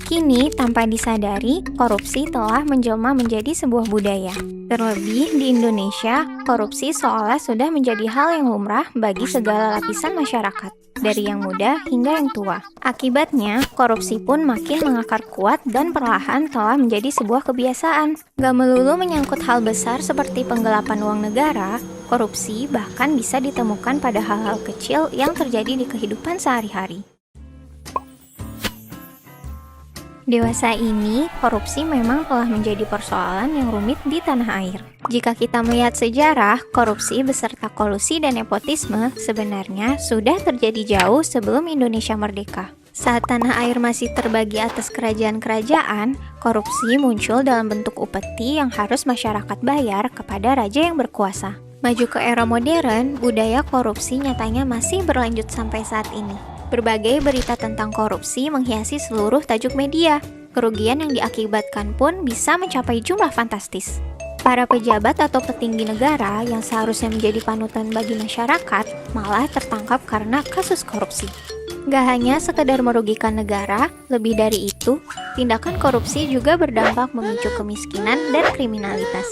Kini, tanpa disadari, korupsi telah menjelma menjadi sebuah budaya. Terlebih di Indonesia, korupsi seolah sudah menjadi hal yang lumrah bagi segala lapisan masyarakat, dari yang muda hingga yang tua. Akibatnya, korupsi pun makin mengakar kuat dan perlahan telah menjadi sebuah kebiasaan. Gak melulu menyangkut hal besar seperti penggelapan uang negara, korupsi bahkan bisa ditemukan pada hal-hal kecil yang terjadi di kehidupan sehari-hari. Dewasa ini, korupsi memang telah menjadi persoalan yang rumit di tanah air. Jika kita melihat sejarah, korupsi beserta kolusi dan nepotisme sebenarnya sudah terjadi jauh sebelum Indonesia merdeka. Saat tanah air masih terbagi atas kerajaan-kerajaan, korupsi muncul dalam bentuk upeti yang harus masyarakat bayar kepada raja yang berkuasa. Maju ke era modern, budaya korupsi nyatanya masih berlanjut sampai saat ini. Berbagai berita tentang korupsi menghiasi seluruh tajuk media. Kerugian yang diakibatkan pun bisa mencapai jumlah fantastis. Para pejabat atau petinggi negara yang seharusnya menjadi panutan bagi masyarakat malah tertangkap karena kasus korupsi. Gak hanya sekedar merugikan negara, lebih dari itu, tindakan korupsi juga berdampak memicu kemiskinan dan kriminalitas.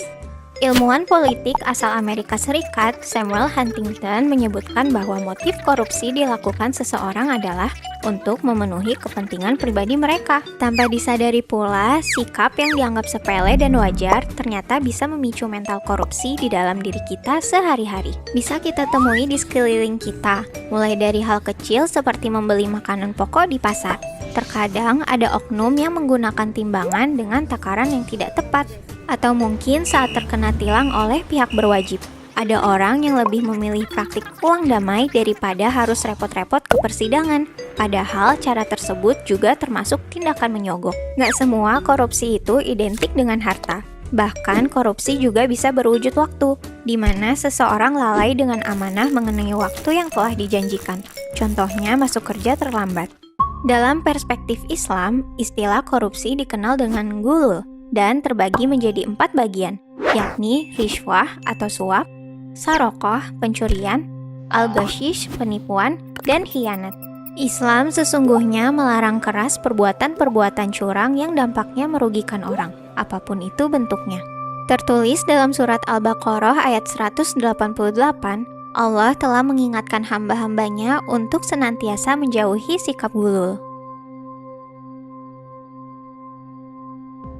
Ilmuwan politik asal Amerika Serikat, Samuel Huntington, menyebutkan bahwa motif korupsi dilakukan seseorang adalah untuk memenuhi kepentingan pribadi mereka. Tanpa disadari pula, sikap yang dianggap sepele dan wajar ternyata bisa memicu mental korupsi di dalam diri kita sehari-hari. Bisa kita temui di sekeliling kita, mulai dari hal kecil seperti membeli makanan pokok di pasar. Terkadang ada oknum yang menggunakan timbangan dengan takaran yang tidak tepat. Atau mungkin saat terkena tilang oleh pihak berwajib. Ada orang yang lebih memilih praktik uang damai daripada harus repot-repot ke persidangan. Padahal cara tersebut juga termasuk tindakan menyogok. Nggak semua korupsi itu identik dengan harta. Bahkan korupsi juga bisa berwujud waktu, di mana seseorang lalai dengan amanah mengenai waktu yang telah dijanjikan. Contohnya masuk kerja terlambat. Dalam perspektif Islam, istilah korupsi dikenal dengan ghulul dan terbagi menjadi 4 bagian, yakni rishwah atau suap, saroqah pencurian, al-ghashish penipuan, dan khianat. Islam sesungguhnya melarang keras perbuatan-perbuatan curang yang dampaknya merugikan orang, apapun itu bentuknya. Tertulis dalam surat Al-Baqarah ayat 188, Allah telah mengingatkan hamba-hambanya untuk senantiasa menjauhi sikap ghulul.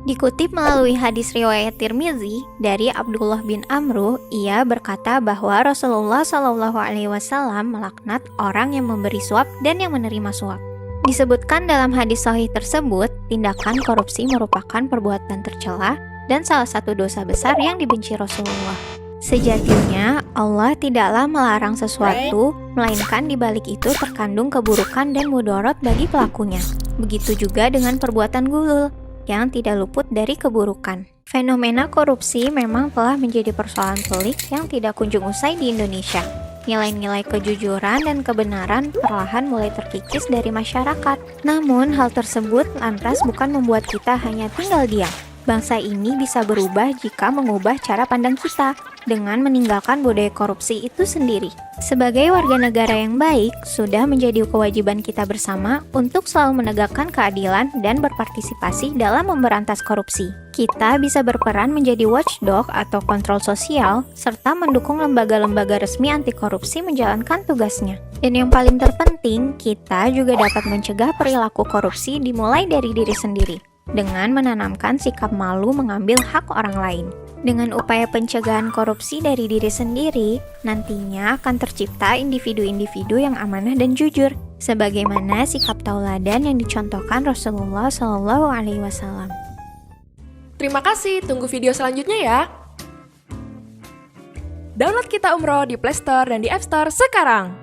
Dikutip melalui hadis riwayat Tirmizi dari Abdullah bin Amru, ia berkata bahwa Rasulullah SAW melaknat orang yang memberi suap dan yang menerima suap. Disebutkan dalam hadis sahih tersebut, tindakan korupsi merupakan perbuatan tercela dan salah satu dosa besar yang dibenci Rasulullah. Sejatinya, Allah tidaklah melarang sesuatu, melainkan di balik itu terkandung keburukan dan mudarat bagi pelakunya. Begitu juga dengan perbuatan ghulul yang tidak luput dari keburukan. Fenomena korupsi memang telah menjadi persoalan pelik yang tidak kunjung usai di Indonesia. Nilai-nilai kejujuran dan kebenaran perlahan mulai terkikis dari masyarakat. Namun, hal tersebut lantas bukan membuat kita hanya tinggal diam. Bangsa ini bisa berubah jika mengubah cara pandang kita dengan meninggalkan budaya korupsi itu sendiri. Sebagai warga negara yang baik, sudah menjadi kewajiban kita bersama untuk selalu menegakkan keadilan dan berpartisipasi dalam memberantas korupsi. Kita bisa berperan menjadi watchdog atau kontrol sosial, serta mendukung lembaga-lembaga resmi anti korupsi menjalankan tugasnya. Dan yang paling terpenting, kita juga dapat mencegah perilaku korupsi dimulai dari diri sendiri, dengan menanamkan sikap malu mengambil hak orang lain. Dengan upaya pencegahan korupsi dari diri sendiri, nantinya akan tercipta individu-individu yang amanah dan jujur, sebagaimana sikap tauladan yang dicontohkan Rasulullah SAW. Terima kasih, tunggu video selanjutnya ya! Download Kita Umroh di Play Store dan di App Store sekarang!